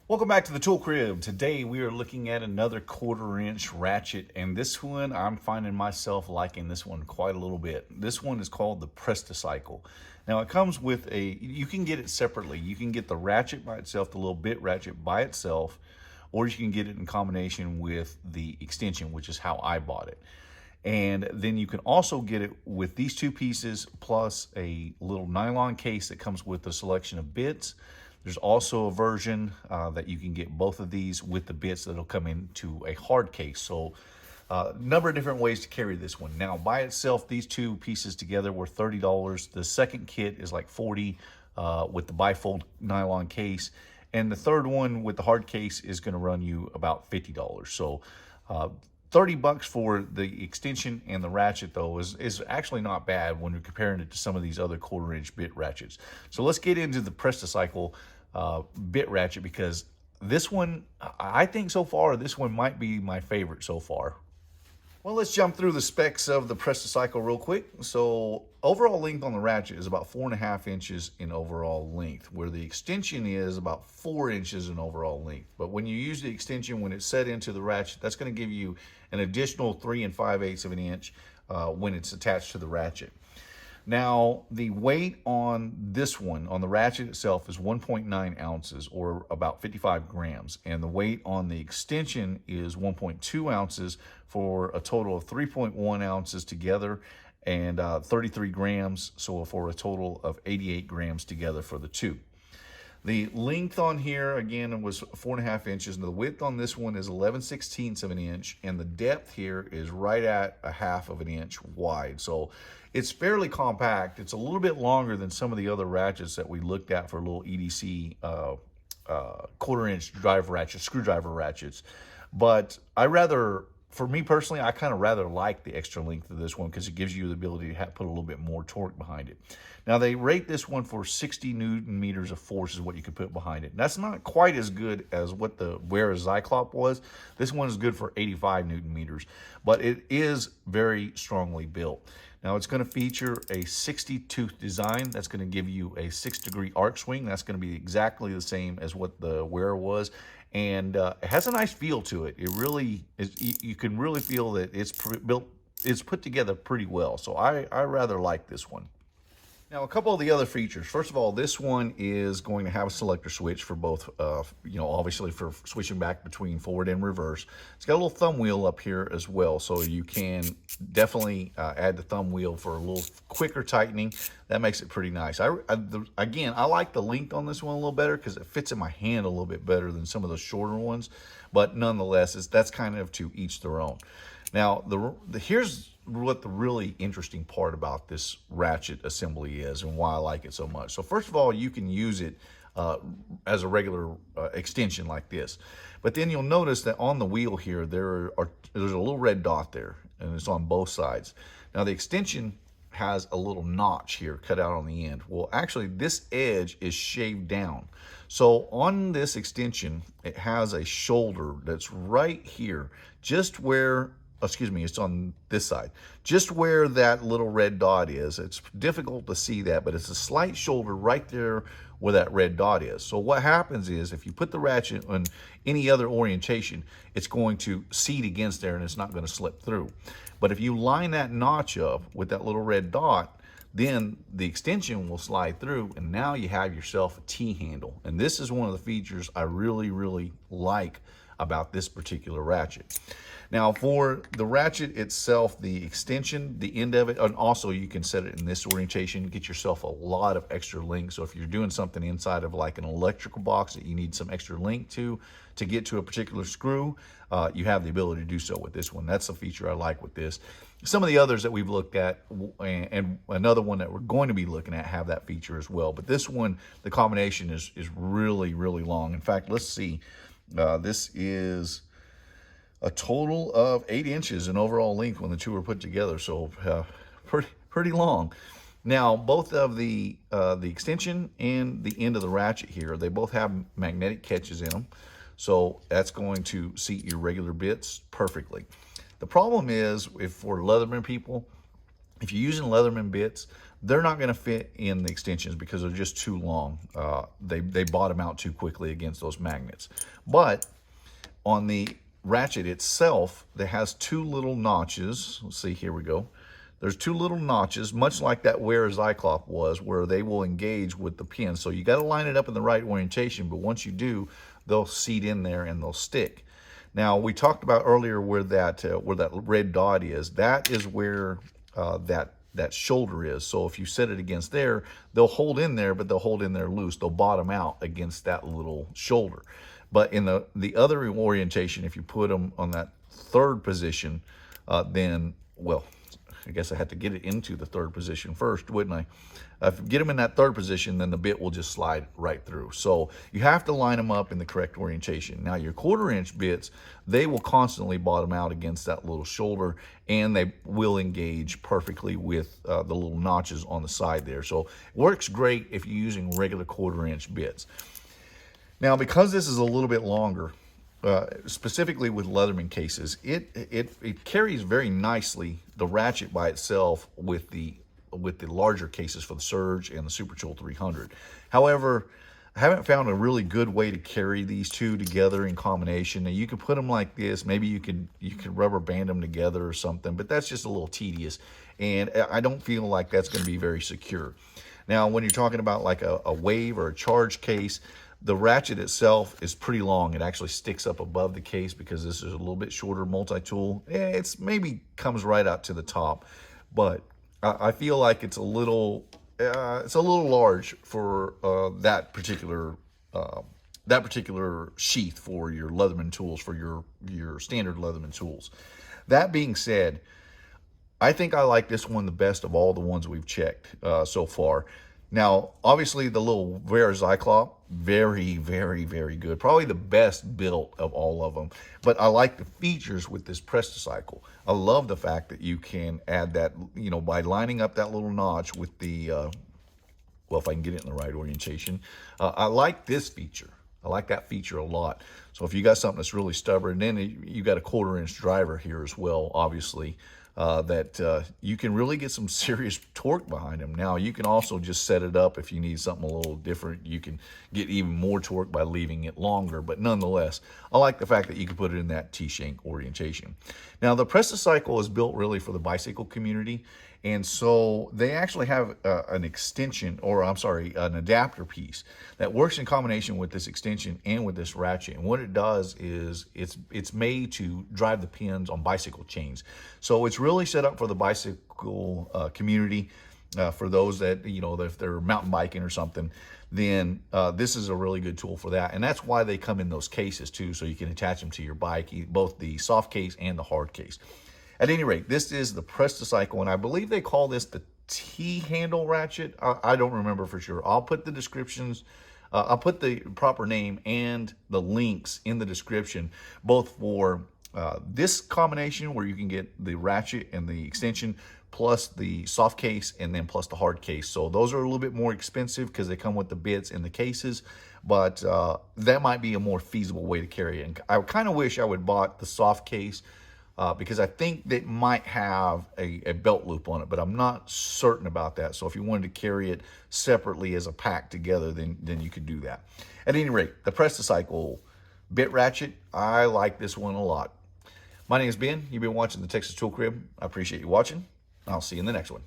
Welcome back to the Tool Crib. Today we are looking at another 1/4 inch ratchet, and this one I'm finding myself liking this one quite a little bit. This one is called the Prestacycle. Now it comes with you can get it separately. You can get the ratchet by itself, the little bit ratchet by itself, or you can get it in combination with the extension, which is how I bought it. And then you can also get it with these two pieces plus a little nylon case that comes with a selection of bits. There's also a version that you can get both of these with the bits that'll come into a hard case. So a number of different ways to carry this one. Now by itself, these two pieces together were $30. The second kit is like $40 with the bifold nylon case. And the third one with the hard case is gonna run you about $50. So $30 for the extension and the ratchet though is actually not bad when you're comparing it to some of these other 1/4 inch bit ratchets. So let's get into the Prestacycle bit ratchet, because this one, I think so far, this one might be my favorite so far. Well, let's jump through the specs of the Prestacycle real quick. So overall length on the ratchet is about 4.5 inches in overall length, where the extension is about 4 inches in overall length. But when you use the extension, when it's set into the ratchet, that's going to give you an additional 3 5/8 of an inch when it's attached to the ratchet. Now, the weight on this one, on the ratchet itself, is 1.9 ounces, or about 55 grams. And the weight on the extension is 1.2 ounces, for a total of 3.1 ounces together, and 33 grams, so for a total of 88 grams together for the two. The length on here, again, was 4.5 inches. And the width on this one is 11/16 of an inch. And the depth here is right at 1/2 of an inch wide. So it's fairly compact. It's a little bit longer than some of the other ratchets that we looked at for little EDC 1/4 inch drive ratchets, screwdriver ratchets. But for me personally, I kind of rather like the extra length of this one, because it gives you the ability to put a little bit more torque behind it. Now they rate this one for 60 Newton meters of force is what you can put behind it. That's not quite as good as what the Wera Zyklop was. This one is good for 85 Newton meters, but it is very strongly built. Now it's going to feature a 60 tooth design. That's going to give you a 6-degree arc swing. That's going to be exactly the same as what the Wera was. And it has a nice feel to it. It really is, you can really feel that it's put together pretty well. So I rather like this one. Now, a couple of the other features. First of all, this one is going to have a selector switch for both, obviously for switching back between forward and reverse. It's got a little thumb wheel up here as well, so you can definitely add the thumb wheel for a little quicker tightening. That makes it pretty nice. Again, I like the length on this one a little better, because it fits in my hand a little bit better than some of the shorter ones. But nonetheless, that's kind of to each their own. Now, here's what the really interesting part about this ratchet assembly is, and why I like it so much. So first of all, you can use it as a regular extension like this. But then you'll notice that on the wheel here, there's a little red dot there, and it's on both sides. Now the extension has a little notch here cut out on the end. Well, actually this edge is shaved down. So on this extension, it has a shoulder that's right here, just where, excuse me, it's on this side, just where that little red dot is. It's difficult to see that, but it's a slight shoulder right there where that red dot is. So what happens is, if you put the ratchet on any other orientation, it's going to seat against there and it's not going to slip through. But if you line that notch up with that little red dot, then the extension will slide through, and now you have yourself a T-handle. And this is one of the features I really, really like about this particular ratchet. Now for the ratchet itself, the extension, the end of it, and also you can set it in this orientation, get yourself a lot of extra length. So if you're doing something inside of like an electrical box that you need some extra length to get to a particular screw, you have the ability to do so with this one. That's a feature I like with this. Some of the others that we've looked at, and another one that we're going to be looking at, have that feature as well. But this one, the combination is really, really long. In fact, let's see. This is a total of 8 inches in overall length when the two are put together, so pretty long. Now, both of the extension and the end of the ratchet here, they both have magnetic catches in them, so that's going to seat your regular bits perfectly. The problem is, if for Leatherman people, if you're using Leatherman bits, they're not going to fit in the extensions because they're just too long. They bottom out too quickly against those magnets. But on the ratchet itself, that has two little notches. Let's see, here we go. There's two little notches, much like that wear Cyclop was, where they will engage with the pin. So you got to line it up in the right orientation, but once you do, they'll seat in there and they'll stick. Now, we talked about earlier where that red dot is. That is where that shoulder is. So if you set it against there, they'll hold in there, but they'll hold in there loose. They'll bottom out against that little shoulder. But in the other orientation, if you put them on that third position, then, well, I guess I had to get it into the third position first, wouldn't I? If you get them in that third position, then the bit will just slide right through. So you have to line them up in the correct orientation. Now your 1/4 inch bits, they will constantly bottom out against that little shoulder, and they will engage perfectly with the little notches on the side there. So it works great if you're using regular 1/4 inch bits. Now, because this is a little bit longer, specifically with Leatherman cases, it carries very nicely the ratchet by itself with the larger cases for the Surge and the Super Chill 300. However, I haven't found a really good way to carry these two together in combination. Now, you could put them like this. Maybe you could rubber band them together or something, but that's just a little tedious, and I don't feel like that's going to be very secure. Now, when you're talking about like a wave or a charge case, the ratchet itself is pretty long. It actually sticks up above the case because this is a little bit shorter multi-tool. It's maybe comes right out to the top, but I feel like it's a little large for that particular sheath for your Leatherman tools, for your standard Leatherman tools. That being said, I think I like this one the best of all the ones we've checked so far. Now, obviously, the little Vera Cyclop, very, very, very good. Probably the best built of all of them. But I like the features with this Prestacycle. I love the fact that you can add that, by lining up that little notch with the, well, if I can get it in the right orientation. I like this feature. I like that feature a lot. So if you got something that's really stubborn, then you got a 1/4 inch driver here as well, obviously. That you can really get some serious torque behind them. Now, you can also just set it up if you need something a little different. You can get even more torque by leaving it longer, but nonetheless, I like the fact that you can put it in that T-shank orientation. Now, the Prestacycle is built really for the bicycle community, and so they actually have an extension, or I'm sorry, an adapter piece that works in combination with this extension and with this ratchet. And what it does is it's made to drive the pins on bicycle chains. So it's really set up for the bicycle community. For those that, if they're mountain biking or something, then this is a really good tool for that. And that's why they come in those cases too, so you can attach them to your bike, both the soft case and the hard case. At any rate, this is the Prestacycle, and I believe they call this the T-handle ratchet. I don't remember for sure. I'll put the descriptions, I'll put the proper name and the links in the description, both for this combination where you can get the ratchet and the extension, plus the soft case, and then plus the hard case. So those are a little bit more expensive because they come with the bits and the cases, but that might be a more feasible way to carry it. And I kind of wish I would have bought the soft case, because I think they might have a belt loop on it, but I'm not certain about that. So if you wanted to carry it separately as a pack together, then you could do that. At any rate, the Prestacycle bit ratchet, I like this one a lot. My name is Ben. You've been watching the Texas Tool Crib. I appreciate you watching. I'll see you in the next one.